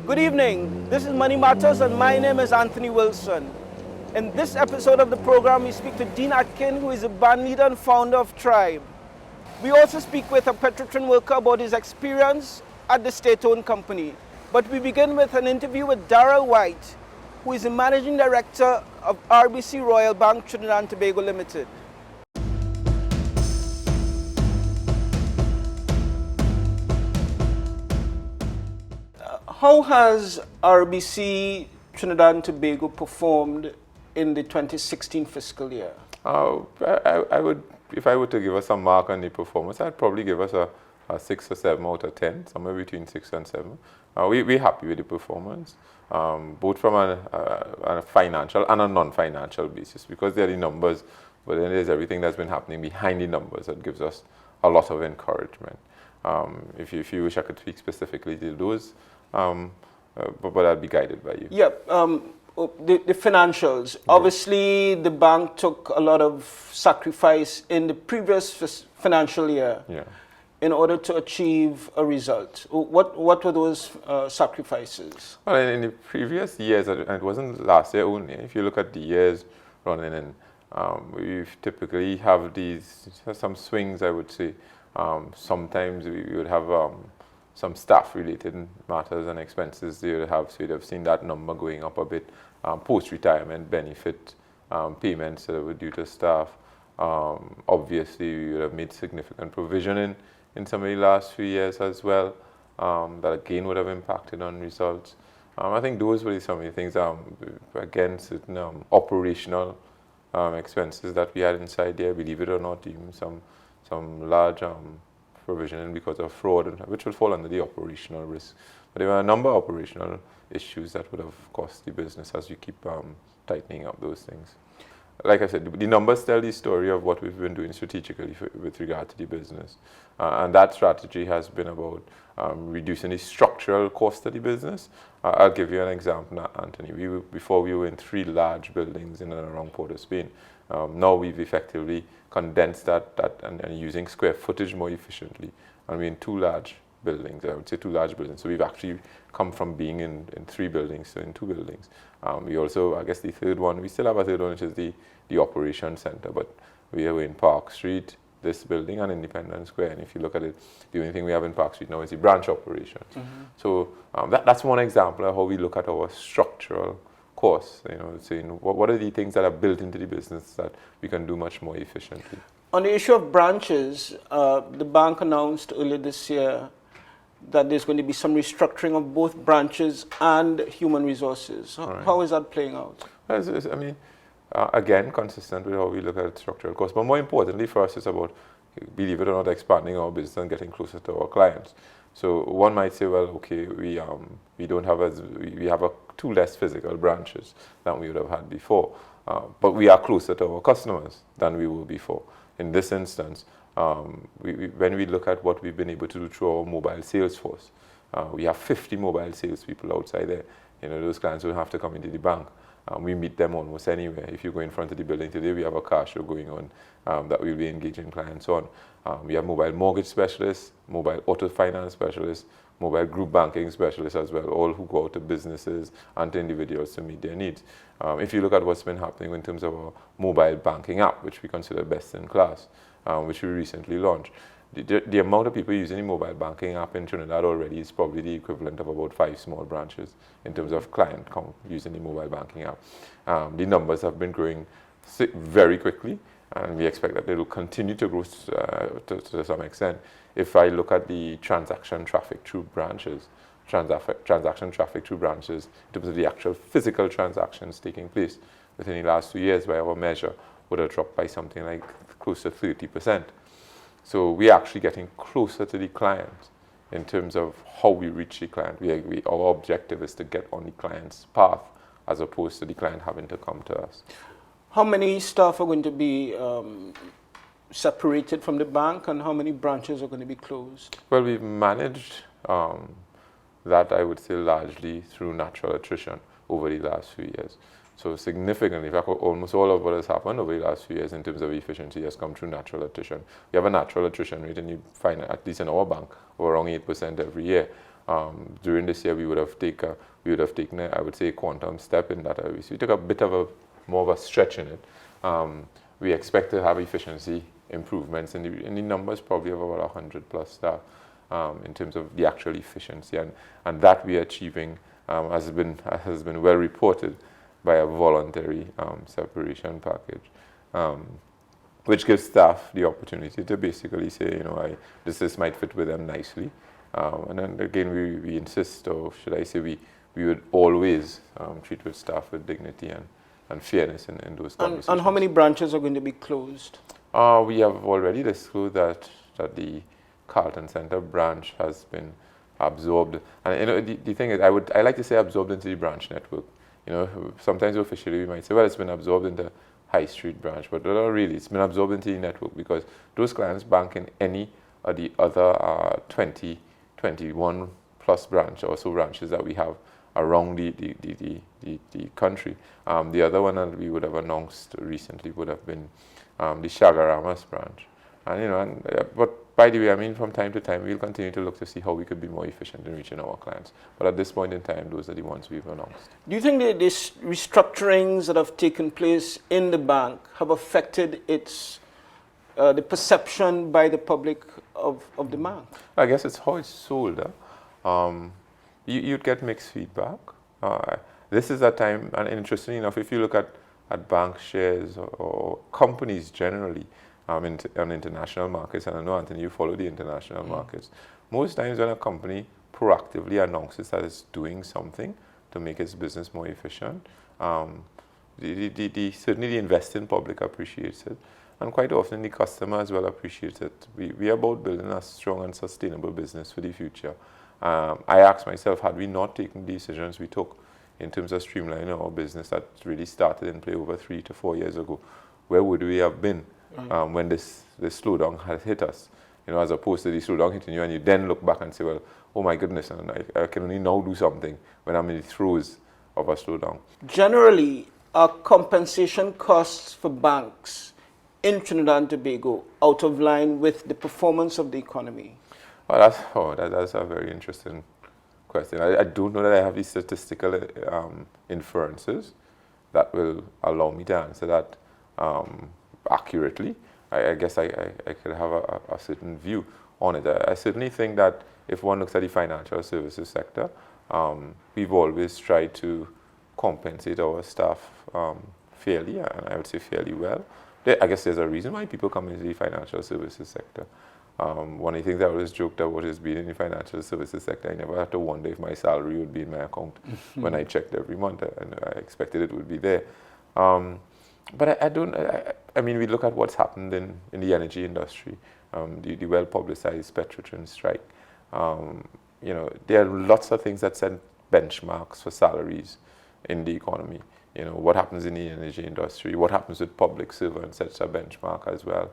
Good evening. This is Money Matters, and my name is Anthony Wilson. In this episode of the program, we speak to Dean Atkin, who is a band leader and founder of Tribe. We also speak with a Petrotron worker about his experience at the state-owned company. But we begin with an interview with Darryl White, who is the managing director of RBC Royal Bank Trinidad and Tobago Limited. How has RBC Trinidad and Tobago performed in the 2016 fiscal year? I would, if I were to give us a mark on the performance, I'd probably give us a 6 or 7 out of 10, somewhere between 6 and 7. We're happy with the performance, both from a financial and a non-financial basis, because they're the numbers, but then there's everything that's been happening behind the numbers that gives us a lot of encouragement. If you wish I could speak specifically to those, but I'll be guided by you. Yeah, the financials. Yeah. Obviously, the bank took a lot of sacrifice in the previous financial year in order to achieve a result. What were those sacrifices? Well, in the previous years, and it wasn't last year only, if you look at the years running in, we typically have some swings, I would say. Sometimes we would have some staff-related matters and expenses they would have, so you'd have seen that number going up a bit. Post-retirement benefit payments that were due to staff. Obviously, we would have made significant provision in some of the last few years as well, that again would have impacted on results. I think those were some of the things, again, certain operational expenses that we had inside there, believe it or not, even some large provisioning because of fraud, which will fall under the operational risk. But there were a number of operational issues that would have cost the business as you keep tightening up those things. Like I said, the numbers tell the story of what we've been doing strategically with regard to the business. And that strategy has been about reducing the structural cost of the business. I'll give you an example, Anthony. Before we were in 3 large buildings in and around Port of Spain. Now we've effectively condensed that and using square footage more efficiently. And we're in 2 large buildings, I would say 2 large buildings. So we've actually come from being in 3 buildings to in 2 buildings. We also, I guess the third one, we still have a third one, which is the operation center, but we are in Park Street, this building, and Independence Square. And if you look at it, the only thing we have in Park Street now is the branch operations. Mm-hmm. So that's one example of how we look at our structural costs, saying what are the things that are built into the business that we can do much more efficiently. On the issue of branches, the bank announced earlier this year that there's going to be some restructuring of both branches and human resources. Right. How is that playing out? Again, consistent with how we look at structural costs, but more importantly for us, it's about, believe it or not, expanding our business and getting closer to our clients. So one might say, well, okay, we have 2 less physical branches than we would have had before, but we are closer to our customers than we were before. In this instance, when we look at what we've been able to do through our mobile sales force, we have 50 mobile sales people outside there. Those clients don't have to come into the bank. We meet them almost anywhere. If you go in front of the building today, we have a car show going on that we'll be engaging clients on. We have mobile mortgage specialists, mobile auto finance specialists, mobile group banking specialists as well, all who go out to businesses and to individuals to meet their needs. If you look at what's been happening in terms of our mobile banking app, which we consider best in class, which we recently launched, the amount of people using the mobile banking app in Trinidad already is probably the equivalent of about 5 small branches in terms of client count using the mobile banking app. The numbers have been growing very quickly, and we expect that they will continue to grow to some extent. If I look at the transaction traffic through branches, in terms of the actual physical transactions taking place within the last 2 years, by our measure, would have dropped by something like close to 30%. So we're actually getting closer to the client in terms of how we reach the client. Our objective is to get on the client's path as opposed to the client having to come to us. How many staff are going to be separated from the bank, and how many branches are going to be closed? Well, we've managed that, I would say, largely through natural attrition over the last few years. So significantly, in fact, almost all of what has happened over the last few years in terms of efficiency has come through natural attrition. We have a natural attrition rate, and you find, at least in our bank, of around 8% every year. During this year, we would have taken, I would say, a quantum step in that area. So we took a bit of more of a stretch in it. We expect to have efficiency improvements in the numbers, probably of about 100 plus staff in terms of the actual efficiency, and that we are achieving has been well reported by a voluntary separation package, which gives staff the opportunity to basically say, this might fit with them nicely. And then again, we insist, or should I say, we would always treat with staff with dignity and fairness in those conversations. And how many branches are going to be closed? We have already disclosed that the Carlton Center branch has been absorbed. And the thing is, I like to say absorbed into the branch network. Sometimes officially we might say, well, it's been absorbed into High Street branch, but not really. It's been absorbed into the network because those clients bank in any of the other 21 plus branches that we have around the country. The other one that we would have announced recently would have been the Chagaramas branch. But by the way, from time to time, we'll continue to look to see how we could be more efficient in reaching our clients. But at this point in time, those are the ones we've announced. Do you think that these restructurings that have taken place in the bank have affected the perception by the public of the bank? I guess it's how it's sold. You'd get mixed feedback. This is a time, and interestingly enough, if you look at bank shares or companies generally on international markets, and I know, Anthony, you follow the international markets, most times when a company proactively announces that it's doing something to make its business more efficient, certainly the investing public appreciates it, and quite often the customer as well appreciates it. We are about building a strong and sustainable business for the future. I asked myself, had we not taken the decisions we took in terms of streamlining our business that really started in play over 3 to 4 years ago, where would we have been when this slowdown had hit us? As opposed to the slowdown hitting you and you then look back and say, well, oh my goodness, and I can only now do something when I'm in the throes of a slowdown. Generally, are compensation costs for banks in Trinidad and Tobago out of line with the performance of the economy? That's a very interesting question. I don't know that I have the statistical inferences that will allow me to answer that accurately. I guess I could have a certain view on it. I certainly think that if one looks at the financial services sector, we've always tried to compensate our staff fairly, and I would say fairly well. I guess there's a reason why people come into the financial services sector. One of the things I always joked about is being in the financial services sector. I never had to wonder if my salary would be in my account when I checked every month, and I expected it would be there. But we look at what's happened in the energy industry, the well-publicized Petrotrin strike. There are lots of things that set benchmarks for salaries in the economy. What happens in the energy industry, what happens with public servants sets a benchmark as well.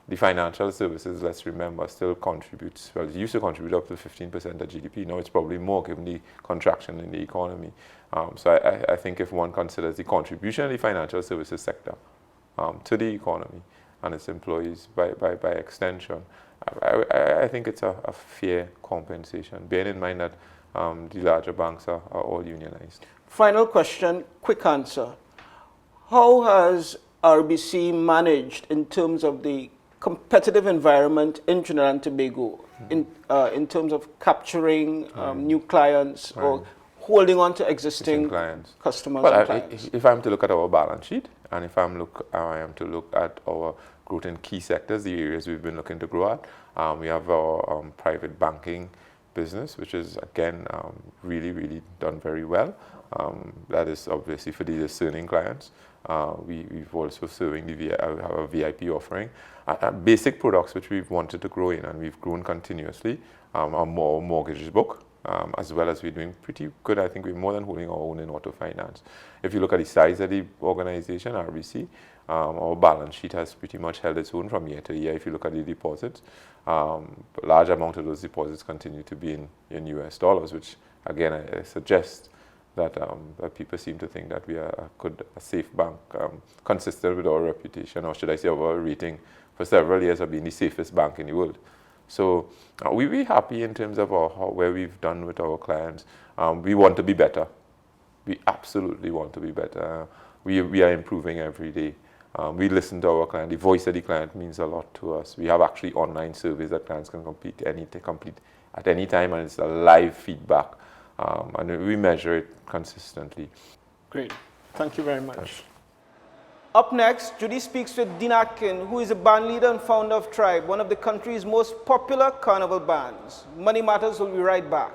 The financial services, let's remember, still contributes, well, it used to contribute up to 15% of GDP. Now it's probably more given the contraction in the economy. So I think if one considers the contribution of the financial services sector to the economy and its employees by extension, I think it's a fair compensation, bearing in mind that the larger banks are all unionized. Final question, quick answer. How has RBC managed in terms of the competitive environment in Trinidad and Tobago in terms of capturing new clients or holding on to existing customers and clients? If I'm to look at our balance sheet and if I am to look at our growth in key sectors, the areas we've been looking to grow at, we have our private banking business, which is again really done very well. That is obviously for the discerning clients. We've also serving our VIP offering. Basic products which we've wanted to grow in and we've grown continuously are more mortgages book, as well as we're doing pretty good. I think we're more than holding our own in auto finance. If you look at the size of the organization, RBC, our balance sheet has pretty much held its own from year to year. If you look at the deposits, a large amount of those deposits continue to be in US dollars, which again I suggest that people seem to think that we are a safe bank, consistent with our reputation, or should I say our rating for several years of being the safest bank in the world. So we're happy in terms of where we've done with our clients. We want to be better. We absolutely want to be better. We are improving every day. We listen to our client. The voice of the client means a lot to us. We have actually online surveys that clients can complete at any time, and it's a live feedback. And we measure it consistently. Great. Thank you very much. Up next, Judy speaks with Dean Atkin, who is a band leader and founder of Tribe, one of the country's most popular carnival bands. Money Matters will be right back.